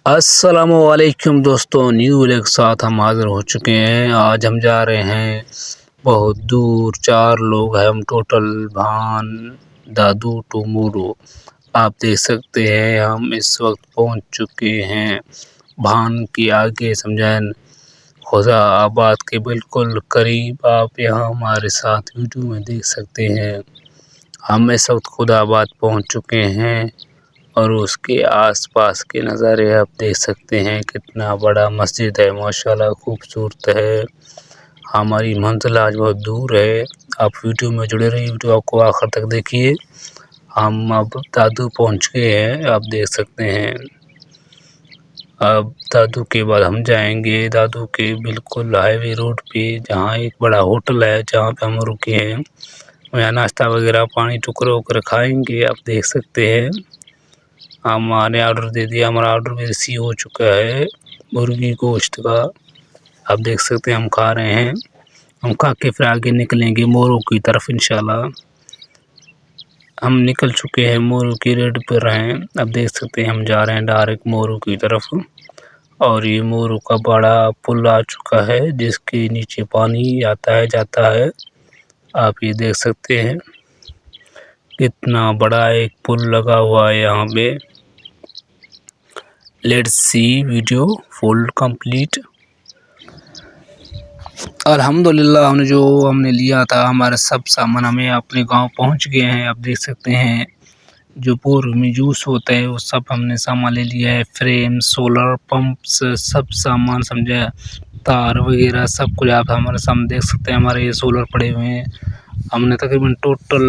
السلام علیکم دوستوں، نیو ویڈیو کے ساتھ ہم حاضر ہو چکے ہیں۔ آج ہم جا رہے ہیں بہت دور، 4 لوگ ہیں ہم ٹوٹل، بھان، دادو ٹومورو۔ آپ دیکھ سکتے ہیں ہم اس وقت پہنچ چکے ہیں بھان کی آگے سمجھائیں خدا آباد کے بالکل قریب۔ آپ یہاں ہمارے ساتھ ویڈیو میں دیکھ سکتے ہیں ہم اس وقت خدا آباد پہنچ چکے ہیں، اور اس کے آس پاس کے نظارے آپ دیکھ سکتے ہیں۔ کتنا بڑا مسجد ہے، ماشاءاللہ خوبصورت ہے۔ ہماری منزل آج بہت دور ہے۔ آپ ویڈیو میں جڑے رہیے، ویڈیو آپ کو آخر تک دیکھیے۔ ہم اب دادو پہنچ گئے ہیں، آپ دیکھ سکتے ہیں۔ اب دادو کے بعد ہم جائیں گے دادو کے بالکل ہائی وے روڈ پہ، جہاں ایک بڑا ہوٹل ہے جہاں پہ ہم رکے ہیں۔ یہاں ناشتہ وغیرہ، پانی ٹکرے کھائیں گے۔ آپ دیکھ سکتے ہیں ہمارے آرڈر دے دیا، ہمارا آرڈر بھی ریسیو ہو چکا ہے مرغی گوشت کا۔ آپ دیکھ سکتے ہیں ہم کھا رہے ہیں۔ ہم کھا کے پھر آگے نکلیں گے مورو کی طرف انشاءاللہ۔ ہم نکل چکے ہیں، مورو کی ریڈ پر ہیں۔ آپ دیکھ سکتے ہیں ہم جا رہے ہیں ڈائریکٹ مورو کی طرف، اور یہ مورو کا بڑا پل آ چکا ہے جس کے نیچے پانی آتا ہے جاتا ہے۔ آپ یہ دیکھ سکتے ہیں کتنا بڑا ایک پل لگا ہوا ہے یہاں پہ۔ Let's see video full complete. الحمدللہ ہم نے لیا تھا، ہمارا سب سامان ہمیں اپنے گاؤں پہنچ گئے ہیں۔ آپ دیکھ سکتے ہیں جو پور میں یوز ہوتا ہے وہ سب ہم نے سامان لے لیا ہے۔ فریم، سولر پمپس، سب سامان سمجھا، تار وغیرہ سب کچھ آپ ہمارے سامنے دیکھ سکتے ہیں۔ ہمارے یہ سولر پڑے ہوئے ہیں، ہم نے تقریباً ٹوٹل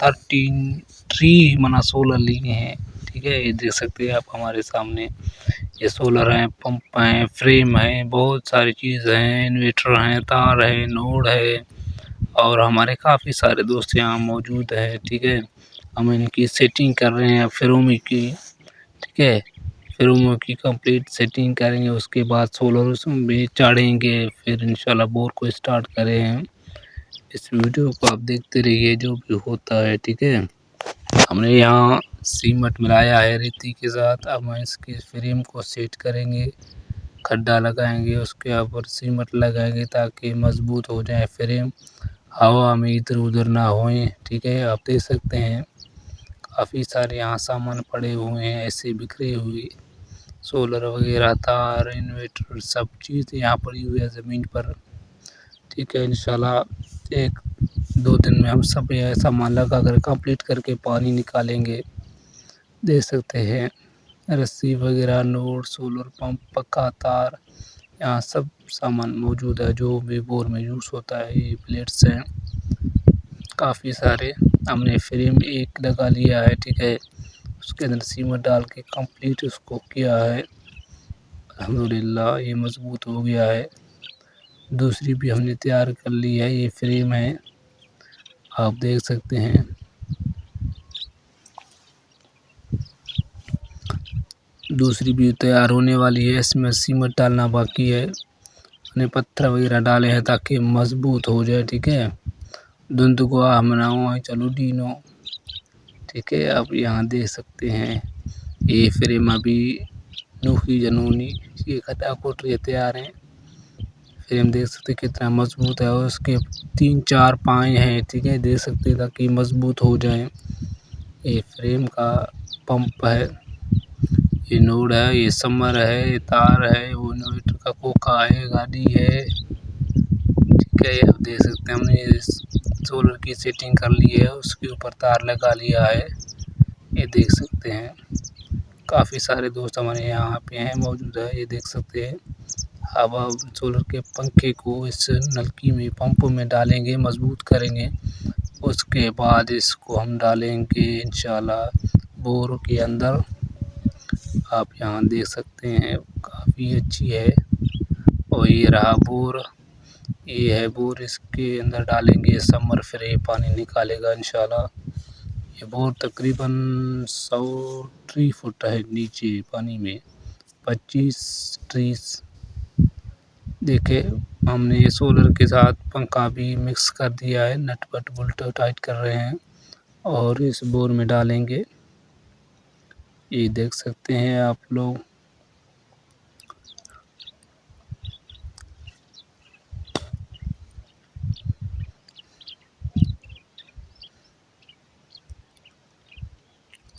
13 سولر لیے ہیں، ٹھیک ہے۔ یہ دیکھ سکتے ہیں آپ ہمارے سامنے، یہ سولر ہیں، پمپ ہیں، فریم ہیں، بہت ساری چیز ہیں، انویٹر ہیں، تار ہے، نوڈ ہے، اور ہمارے کافی سارے دوست یہاں موجود ہیں، ٹھیک ہے۔ ہم ان کی سیٹنگ کر رہے ہیں فرومی کی، ٹھیک ہے۔ فرومو کی کمپلیٹ سیٹنگ کریں گے، اس کے بعد سولر بھی چاڑیں گے، پھر انشاءاللہ بور کو سٹارٹ کریں ہیں۔ اس ویڈیو کو آپ دیکھتے رہیے جو بھی ہوتا ہے، ٹھیک ہے۔ ہم نے یہاں سیمٹ ملایا ہے ریتی کے ساتھ، اب ہم اس کی فریم کو سیٹ کریں گے، کھڈا لگائیں گے، اس کے اوپر سیمٹ لگائیں گے تاکہ مضبوط ہو جائے فریم، ہوا میں ادھر ادھر نہ ہوئیں، ٹھیک ہے۔ آپ دیکھ سکتے ہیں کافی سارے یہاں سامان پڑے ہوئے ہیں ایسے بکھرے ہوئے، سولر وغیرہ، تار، انویٹر، سب چیز یہاں پڑی ہوئی ہے زمین پر، ٹھیک ہے۔ انشاءاللہ 1-2 دن میں ہم سب یہ سامان لگا کر کمپلیٹ کر کے پانی نکالیں گے۔ دیکھ سکتے ہیں رسی وغیرہ، نوڈ، سولر پمپ، پکا تار، یہاں سب سامان موجود ہے جو بھی بور میں یوز ہوتا ہے۔ یہ پلیٹس ہیں کافی سارے، ہم نے فریم ایک لگا لیا ہے، ٹھیک ہے۔ اس کے اندر سیمٹ ڈال کے کمپلیٹ اس کو کیا ہے، الحمدللہ یہ مضبوط ہو گیا ہے۔ دوسری بھی ہم نے تیار کر لی ہے، یہ فریم ہے، آپ دیکھ سکتے ہیں۔ دوسری بھی تیار ہونے والی ہے، اس میں سیمٹ ڈالنا باقی ہے، ہم نے پتھر وغیرہ ڈالے ہیں تاکہ مضبوط ہو جائے، ٹھیک ہے۔ دھند کو ہمراؤ چلو ڈینو، ٹھیک ہے۔ آپ یہاں دیکھ سکتے ہیں یہ فریم ابھی نوخی جنونی یہ کھٹا کوٹری تیار ہیں۔ فریم دیکھ سکتے کتنا مضبوط ہے، اور اس کے 3-4 پائیں ہیں، ٹھیک ہے، دیکھ سکتے تاکہ مضبوط ہو جائیں۔ یہ فریم کا پمپ ہے، یہ نوڈ ہے، یہ سمر ہے، یہ تار ہے، وہ انویٹر کا کوکا ہے، گاڑی ہے، ٹھیک ہے۔ آپ دیکھ سکتے ہیں ہم نے سولر کی سیٹنگ کر لی ہے، اس کے اوپر تار لگا لیا ہے، یہ دیکھ سکتے ہیں۔ کافی سارے دوست ہمارے یہاں پہ ہیں موجود ہے، یہ دیکھ سکتے ہیں۔ اب ہم سولر کے پنکھے کو اس نلکی میں پمپ میں ڈالیں گے، مضبوط کریں گے، اس کے بعد اس کو ہم ڈالیں گے انشاءاللہ بور کے اندر۔ آپ یہاں دیکھ سکتے ہیں کافی اچھی ہے، اور یہ رہا بور، یہ ہے بور، اس کے اندر ڈالیں گے سمر، پھر یہ پانی نکالے گا انشاءاللہ۔ یہ بور تقریباً 100 فٹ ہے نیچے پانی میں، 25 دیکھے ہم نے یہ سولر کے ساتھ پنکھا بھی مکس کر دیا ہے، نٹ بٹ بولٹ ٹائٹ کر رہے ہیں، اور اس بور میں ڈالیں گے، یہ دیکھ سکتے ہیں آپ لوگ۔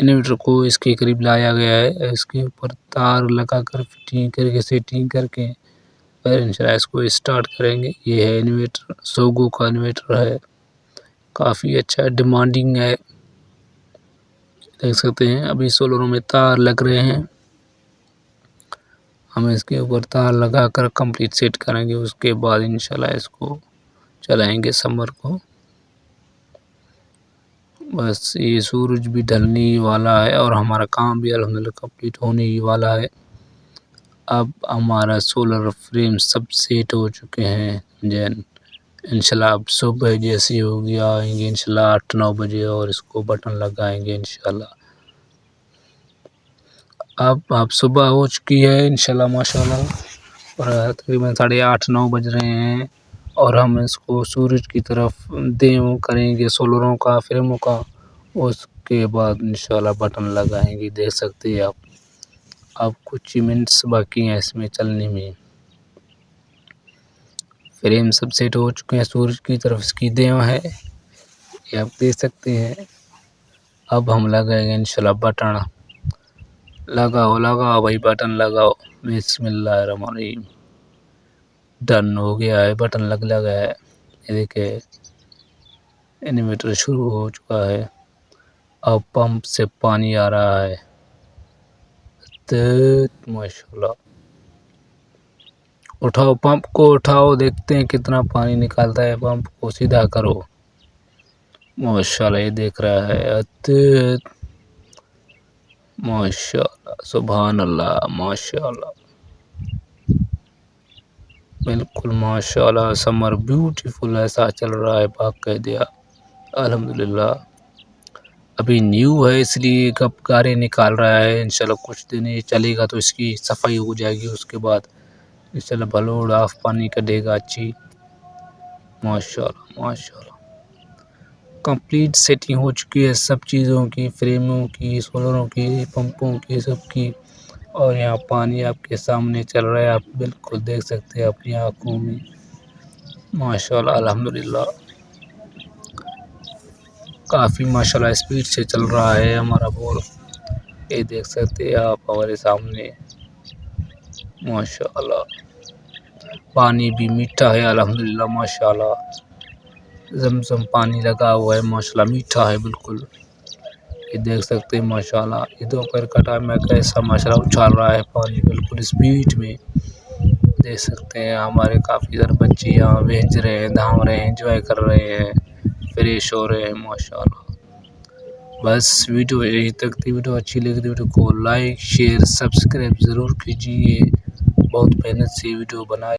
انورٹر کو اس کے قریب لایا گیا ہے، اس کے اوپر تار لگا کر فٹنگ کر کے سیٹنگ کر کے پھر انشاءاللہ اس کو اسٹارٹ کریں گے۔ یہ ہے انورٹر، سوگو کا انورٹر ہے، کافی اچھا ڈیمانڈنگ ہے، دیکھ سکتے ہیں۔ ابھی سولروں میں تار لگ رہے ہیں، ہم اس کے اوپر تار لگا کر کمپلیٹ سیٹ کریں گے، اس کے بعد انشاءاللہ اس کو چلائیں گے سمر کو۔ بس یہ سورج بھی ڈھلنے والا ہے اور ہمارا کام بھی الحمدللہ کمپلیٹ ہونے ہی والا ہے۔ اب ہمارا سولر فریم سب سیٹ ہو چکے ہیں، انشاءاللہ اب صبح جیسی ہوگی آئیں گے انشاءاللہ 8-9 بجے اور اس کو بٹن لگائیں گے انشاءاللہ۔ اب صبح ہو چکی ہے انشاءاللہ ماشاءاللہ، اور تقریباً 8:30-9 بج رہے ہیں، اور ہم اس کو سورج کی طرف دیو کریں گے سولروں کا فریموں کا، اس کے بعد انشاءاللہ بٹن لگائیں گے، دیکھ سکتے ہیں آپ۔ اب کچھ منٹس باقی ہیں اس میں چلنے میں، فریم سب سیٹ ہو چکے ہیں، سورج کی طرف اس کی دیو ہے، یہ آپ دیکھ سکتے ہیں۔ اب ہم لگائیں گے انشاءاللہ بٹن، لگاؤ بھائی بٹن لگاؤ، بسم اللہ الرحمن الرحیم۔ ڈن ہو گیا ہے، بٹن لگا ہے، یہ دیکھیں انورٹر شروع ہو چکا ہے۔ اب پمپ سے پانی آ رہا ہے، ماشاءاللہ۔ اٹھاؤ پمپ کو، اٹھاؤ، دیکھتے ہیں کتنا پانی نکالتا ہے، پمپ کو سیدھا کرو، ماشاءاللہ یہ دیکھ رہا ہے، ماشاءاللہ سبحان اللہ، ماشاءاللہ بالکل ماشاءاللہ، سمر بیوٹیفل ایسا چل رہا ہے باقاعدہ الحمدللہ۔ ابھی نیو ہے اس لیے کب گارے نکال رہا ہے، انشاءاللہ کچھ دن یہ چلے گا تو اس کی صفائی ہو جائے گی، اس کے بعد انشاءاللہ بلوڈ آف پانی کا دے گا اچھی، ماشاءاللہ ماشاءاللہ۔ کمپلیٹ سیٹنگ ہو چکی ہے سب چیزوں کی، فریموں کی، سولروں کی، پمپوں کی، سب کی، اور یہاں پانی آپ کے سامنے چل رہا ہے، آپ بالکل دیکھ سکتے ہیں اپنی آنکھوں میں، ماشاءاللہ الحمدللہ۔ کافی ماشاءاللہ اسپیڈ سے چل رہا ہے ہمارا بور، یہ دیکھ سکتے ہیں آپ ہمارے سامنے، ماشاءاللہ۔ پانی بھی میٹھا ہے الحمدللہ ماشاءاللہ، زمزم پانی لگا ہوا ہے ماشاءاللہ، میٹھا ہے بالکل، یہ دیکھ سکتے ہیں ماشاءاللہ۔ یہ دوپہر کا ٹائم ہے، کیسا ماشاءاللہ اچھال رہا ہے پانی بالکل اسپیڈ میں، دیکھ سکتے ہیں ہمارے کافی سارے بچے یہاں بھیج رہے ہیں، دھام رہے ہیں، انجوائے کر رہے ہیں، فریش ہو رہے ہیں ماشاءاللہ۔ بس ویڈیو یہی تک تھی، ویڈیو اچھی لگی تو ویڈیو کو لائک شیئر سبسکرائب ضرور کیجیے، بہت محنت سے ویڈیو بنائے۔